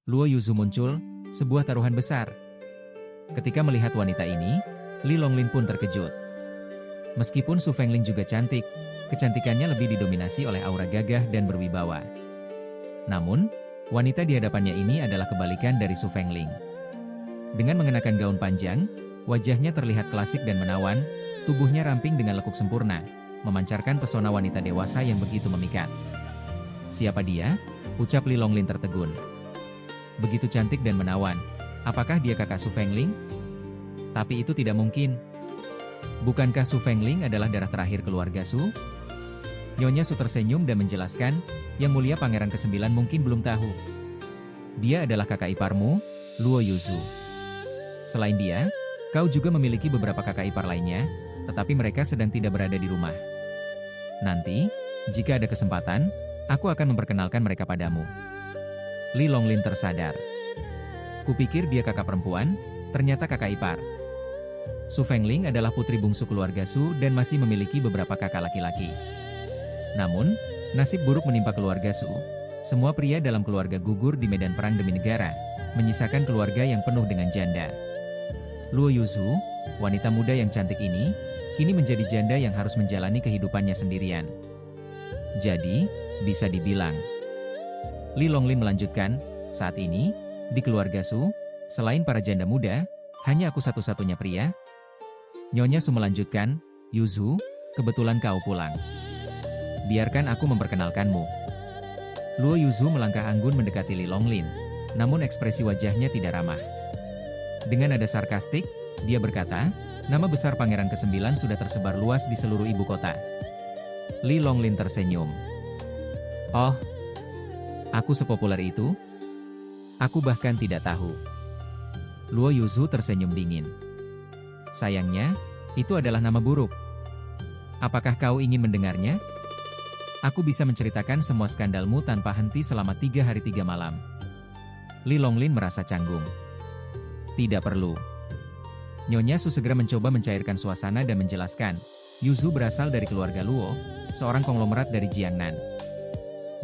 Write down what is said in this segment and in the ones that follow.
Luo Yuzu muncul, sebuah taruhan besar. Ketika melihat wanita ini, Li Longlin pun terkejut. Meskipun Su Fengling juga cantik, kecantikannya lebih didominasi oleh aura gagah dan berwibawa. Namun, wanita di hadapannya ini adalah kebalikan dari Su Fengling. Dengan mengenakan gaun panjang, wajahnya terlihat klasik dan menawan, tubuhnya ramping dengan lekuk sempurna, memancarkan pesona wanita dewasa yang begitu memikat. "Siapa dia?" ucap Li Longlin tertegun. "Begitu cantik dan menawan. Apakah dia kakak Su Fengling?" Tapi itu tidak mungkin. Bukankah Su Fengling adalah darah terakhir keluarga Su? Nyonya Su tersenyum dan menjelaskan, "Yang mulia Pangeran ke-9 mungkin belum tahu. Dia adalah kakak iparmu, Luo Yuzu. Selain dia, kau juga memiliki beberapa kakak ipar lainnya, tetapi mereka sedang tidak berada di rumah. Nanti, jika ada kesempatan, aku akan memperkenalkan mereka padamu." Li Longlin tersadar. Kupikir dia kakak perempuan, ternyata kakak ipar. Su Fengling adalah putri bungsu keluarga Su dan masih memiliki beberapa kakak laki-laki. Namun, nasib buruk menimpa keluarga Su. Semua pria dalam keluarga gugur di medan perang demi negara, menyisakan keluarga yang penuh dengan janda. Luo Yuzu, wanita muda yang cantik ini, kini menjadi janda yang harus menjalani kehidupannya sendirian. Jadi, bisa dibilang, Li Longlin melanjutkan, "Saat ini, di keluarga Su, selain para janda muda, hanya aku satu-satunya pria." Nyonya Su melanjutkan, "Yuzu, kebetulan kau pulang. Biarkan aku memperkenalkanmu." Luo Yuzu melangkah anggun mendekati Li Longlin, namun ekspresi wajahnya tidak ramah. Dengan nada sarkastik, dia berkata, "Nama besar Pangeran ke-9 sudah tersebar luas di seluruh ibu kota." Li Longlin tersenyum. "Oh, aku sepopuler itu? Aku bahkan tidak tahu." Luo Yuzu tersenyum dingin. "Sayangnya, itu adalah nama buruk. Apakah kau ingin mendengarnya? Aku bisa menceritakan semua skandalmu tanpa henti selama 3 hari 3 malam." Li Longlin merasa canggung. "Tidak perlu." Nyonya Su segera mencoba mencairkan suasana dan menjelaskan, "Yuzu berasal dari keluarga Luo, seorang konglomerat dari Jiangnan.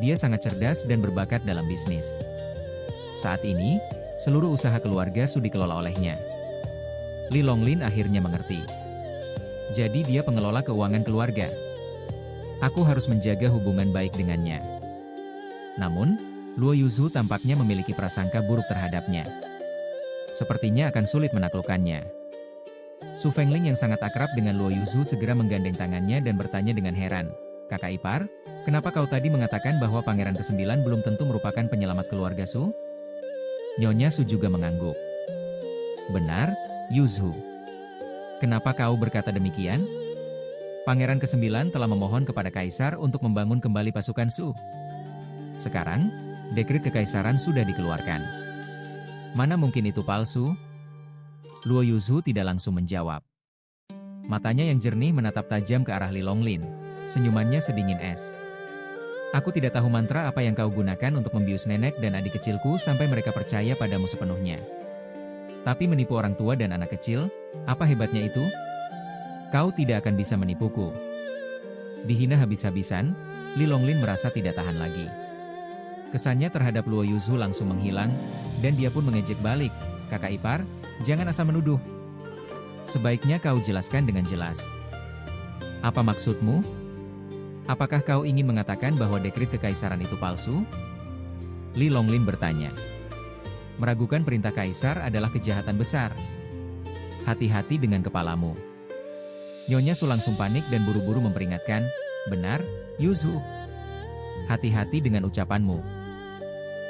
Dia sangat cerdas dan berbakat dalam bisnis. Saat ini, seluruh usaha keluarga Su dikelola olehnya." Li Longlin akhirnya mengerti. Jadi dia pengelola keuangan keluarga. Aku harus menjaga hubungan baik dengannya. Namun, Luo Yuzu tampaknya memiliki prasangka buruk terhadapnya. Sepertinya akan sulit menaklukkannya. Su Fengling yang sangat akrab dengan Luo Yuzu segera menggandeng tangannya dan bertanya dengan heran, "Kakak ipar, kenapa kau tadi mengatakan bahwa Pangeran ke-9 belum tentu merupakan penyelamat keluarga Su?" Nyonya Su juga mengangguk. "Benar, Yuzu. Kenapa kau berkata demikian? Pangeran ke-9 telah memohon kepada Kaisar untuk membangun kembali pasukan Su. Sekarang, dekret kekaisaran sudah dikeluarkan. Mana mungkin itu palsu?" Luo Yuzu tidak langsung menjawab. Matanya yang jernih menatap tajam ke arah Li Longlin. Senyumannya sedingin es. "Aku tidak tahu mantra apa yang kau gunakan untuk membius nenek dan adik kecilku sampai mereka percaya padamu sepenuhnya. Tapi menipu orang tua dan anak kecil, apa hebatnya itu? Kau tidak akan bisa menipuku." Dihina habis-habisan, Li Longlin merasa tidak tahan lagi. Kesannya terhadap Luo Yuzu langsung menghilang, dan dia pun mengejek balik, "Kakak ipar, jangan asal menuduh. Sebaiknya kau jelaskan dengan jelas. Apa maksudmu? Apakah kau ingin mengatakan bahwa dekret kekaisaran itu palsu?" Li Longlin bertanya. "Meragukan perintah kaisar adalah kejahatan besar. Hati-hati dengan kepalamu." Nyonya Su langsung panik dan buru-buru memperingatkan, "Benar, Yuzu. Hati-hati dengan ucapanmu."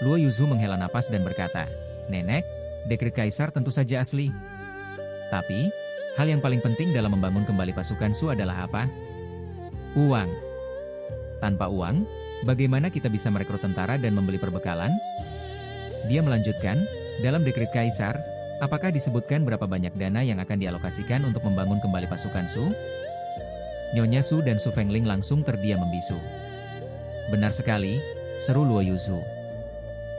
Luo Yuzu menghela napas dan berkata, "Nenek, dekret kaisar tentu saja asli. Tapi, hal yang paling penting dalam membangun kembali pasukan Su adalah apa? Uang. Tanpa uang, bagaimana kita bisa merekrut tentara dan membeli perbekalan?" Dia melanjutkan, "Dalam dekret kaisar, apakah disebutkan berapa banyak dana yang akan dialokasikan untuk membangun kembali pasukan Su?" Nyonya Su dan Su Fengling langsung terdiam membisu. "Benar sekali," seru Luo Yuzu.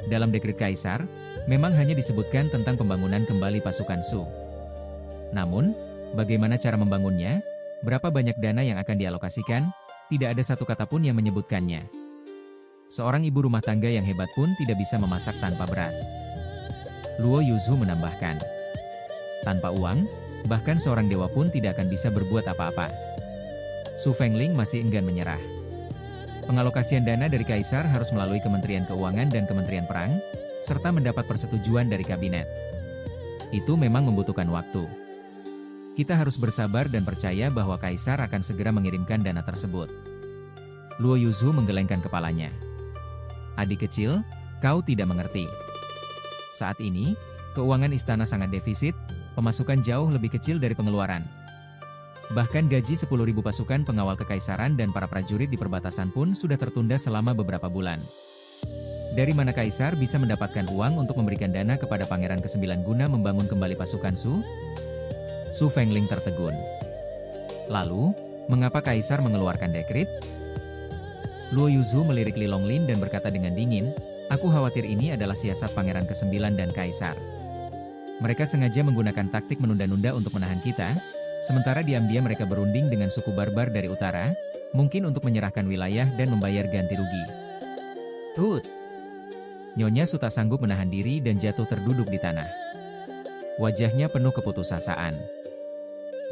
"Dalam dekret kaisar, memang hanya disebutkan tentang pembangunan kembali pasukan Su. Namun, bagaimana cara membangunnya? Berapa banyak dana yang akan dialokasikan? Tidak ada satu kata pun yang menyebutkannya." Seorang ibu rumah tangga yang hebat pun tidak bisa memasak tanpa beras. Luo Yuzhu menambahkan, tanpa uang, bahkan seorang dewa pun tidak akan bisa berbuat apa-apa. Su Fengling masih enggan menyerah. Pengalokasian dana dari Kaisar harus melalui Kementerian Keuangan dan Kementerian Perang, serta mendapat persetujuan dari kabinet. Itu memang membutuhkan waktu. Kita harus bersabar dan percaya bahwa Kaisar akan segera mengirimkan dana tersebut. Luo Yuzhu menggelengkan kepalanya. Adik kecil, kau tidak mengerti. Saat ini, keuangan istana sangat defisit, pemasukan jauh lebih kecil dari pengeluaran. Bahkan gaji 10.000 pasukan pengawal kekaisaran dan para prajurit di perbatasan pun sudah tertunda selama beberapa bulan. Dari mana Kaisar bisa mendapatkan uang untuk memberikan dana kepada Pangeran ke-9 guna membangun kembali pasukan Su? Su Fengling tertegun. Lalu, mengapa Kaisar mengeluarkan dekret? Luo Yuzhu melirik Li Longlin dan berkata dengan dingin, aku khawatir ini adalah siasat Pangeran ke-9 dan Kaisar. Mereka sengaja menggunakan taktik menunda-nunda untuk menahan kita, sementara diam-diam mereka berunding dengan suku barbar dari utara, mungkin untuk menyerahkan wilayah dan membayar ganti rugi. Tut! Nyonya Su tak sanggup menahan diri dan jatuh terduduk di tanah. Wajahnya penuh keputusasaan.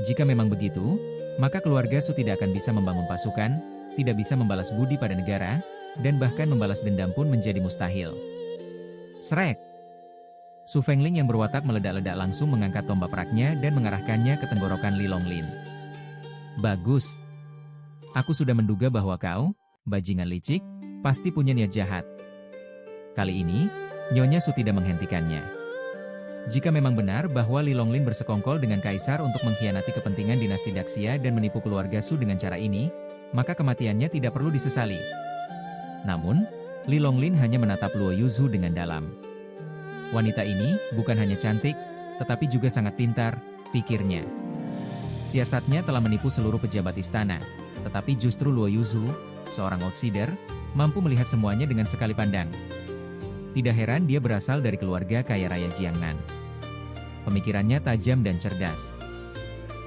Jika memang begitu, maka keluarga Su tidak akan bisa membangun pasukan, tidak bisa membalas budi pada negara, dan bahkan membalas dendam pun menjadi mustahil. Srek! Su Fengling yang berwatak meledak-ledak langsung mengangkat tombak peraknya dan mengarahkannya ke tenggorokan Li Longlin. Bagus! Aku sudah menduga bahwa kau, bajingan licik, pasti punya niat jahat. Kali ini, Nyonya Su tidak menghentikannya. Jika memang benar bahwa Li Longlin bersekongkol dengan Kaisar untuk mengkhianati kepentingan dinasti Daxia dan menipu keluarga Su dengan cara ini, maka kematiannya tidak perlu disesali. Namun, Li Longlin hanya menatap Luo Yuzhu dengan dalam. Wanita ini bukan hanya cantik, tetapi juga sangat pintar, pikirnya. Siasatnya telah menipu seluruh pejabat istana, tetapi justru Luo Yuzhu, seorang outsider, mampu melihat semuanya dengan sekali pandang. Tidak heran dia berasal dari keluarga kaya raya Jiangnan. Pemikirannya tajam dan cerdas.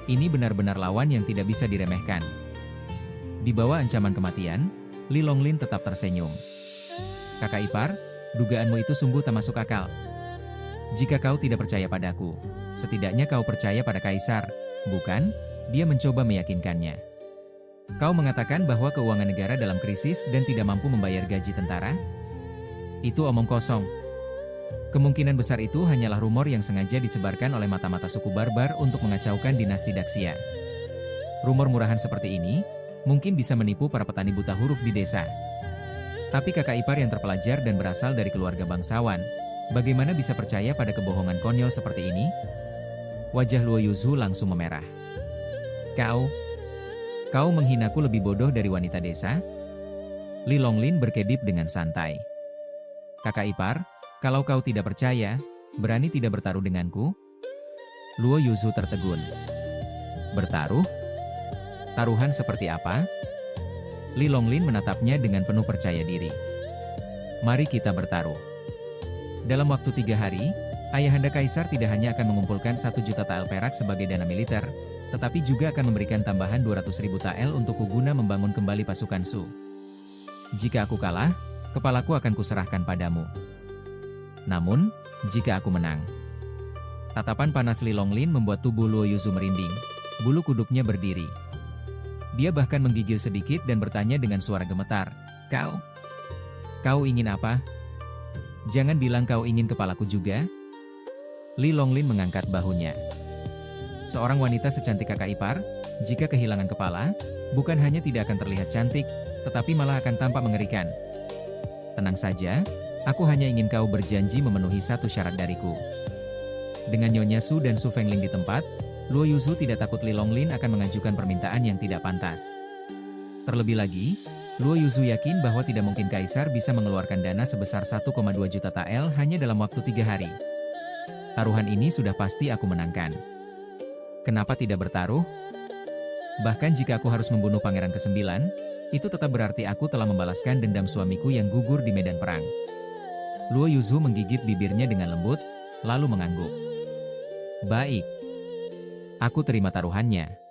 Ini benar-benar lawan yang tidak bisa diremehkan. Di bawah ancaman kematian, Li Longlin tetap tersenyum. Kakak ipar, dugaanmu itu sungguh tak masuk akal. Jika kau tidak percaya padaku, setidaknya kau percaya pada Kaisar, bukan? Dia mencoba meyakinkannya. Kau mengatakan bahwa keuangan negara dalam krisis dan tidak mampu membayar gaji tentara? Itu omong kosong. Kemungkinan besar itu hanyalah rumor yang sengaja disebarkan oleh mata-mata suku barbar untuk mengacaukan dinasti Daxia. Rumor murahan seperti ini mungkin bisa menipu para petani buta huruf di desa. Tapi kakak ipar yang terpelajar dan berasal dari keluarga bangsawan, bagaimana bisa percaya pada kebohongan konyol seperti ini? Wajah Luo Yuzhu langsung memerah. Kau menghinaku lebih bodoh dari wanita desa? Li Longlin berkedip dengan santai. Kakak ipar, kalau kau tidak percaya, berani tidak bertaruh denganku? Luo Yuzhu tertegun. Bertaruh? Taruhan seperti apa? Li Longlin menatapnya dengan penuh percaya diri. Mari kita bertaruh. Dalam waktu 3 hari, Ayahanda Kaisar tidak hanya akan mengumpulkan 1 juta tael perak sebagai dana militer, tetapi juga akan memberikan tambahan 200.000 tael untuk guna membangun kembali pasukan Su. Jika aku kalah, kepalaku akan kuserahkan padamu. Namun, jika aku menang. Tatapan panas Li Longlin membuat tubuh Luo Yuzhu merinding, bulu kuduknya berdiri. Dia bahkan menggigil sedikit dan bertanya dengan suara gemetar, Kau ingin apa? Jangan bilang kau ingin kepalaku juga? Li Longlin mengangkat bahunya. Seorang wanita secantik kakak ipar, jika kehilangan kepala, bukan hanya tidak akan terlihat cantik, tetapi malah akan tampak mengerikan. Tenang saja, aku hanya ingin kau berjanji memenuhi 1 syarat dariku. Dengan Nyonya Su dan Su Fengling di tempat, Luo Yuzhu tidak takut Li Longlin akan mengajukan permintaan yang tidak pantas. Terlebih lagi, Luo Yuzhu yakin bahwa tidak mungkin Kaisar bisa mengeluarkan dana sebesar 1,2 juta tael hanya dalam waktu 3 hari. Taruhan ini sudah pasti aku menangkan. Kenapa tidak bertaruh? Bahkan jika aku harus membunuh Pangeran ke-9, itu tetap berarti aku telah membalaskan dendam suamiku yang gugur di medan perang. Luo Yuzhu menggigit bibirnya dengan lembut, lalu mengangguk. Baik. Aku terima taruhannya.